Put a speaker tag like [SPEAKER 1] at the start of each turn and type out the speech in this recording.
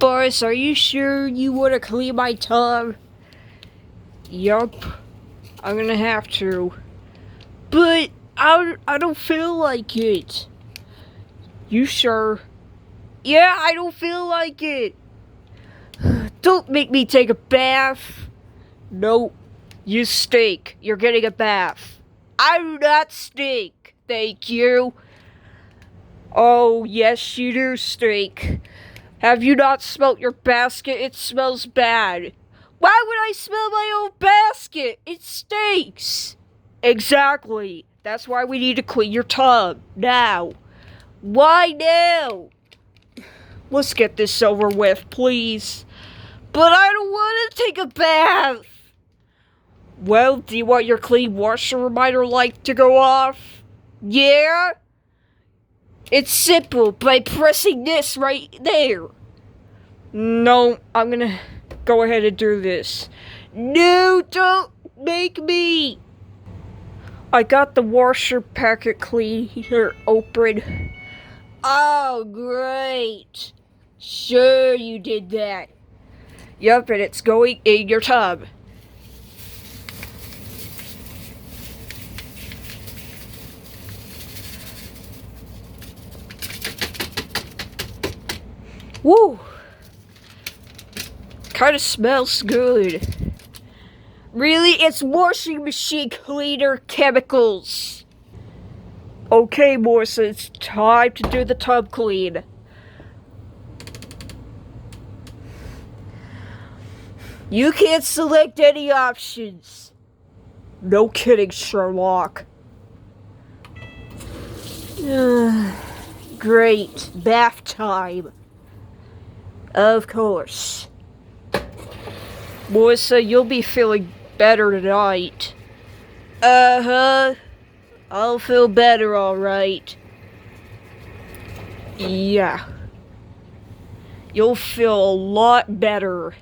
[SPEAKER 1] Boris, are you sure you want to clean my tub? Yup, I'm gonna have to. But I don't feel like it. You sure? Yeah, I don't feel like it. Don't make me take a bath. Nope, you stink. You're getting a bath. I do not stink, thank you. Oh, yes, you do stink. Have you not smelt your basket? It smells bad. Why would I smell my own basket? It stinks. Exactly. That's why we need to clean your tub. Now. Why now? Let's get this over with, please. But I don't want to take a bath. Well, do you want your clean washer reminder light to go off? Yeah? It's simple by pressing this right there. No, I'm gonna go ahead and do this. No, don't make me. I got the washer packet cleaner open. Oh, great. Sure you did that. Yup, and it's going in your tub. Woo! Kinda smells good. Really? It's washing machine cleaner chemicals. Okay, Morrison, it's time to do the tub clean. You can't select any options. No kidding, Sherlock. Great. Bath time. Of course. Melissa, you'll be feeling better tonight. Uh-huh. I'll feel better, alright. Yeah. You'll feel a lot better.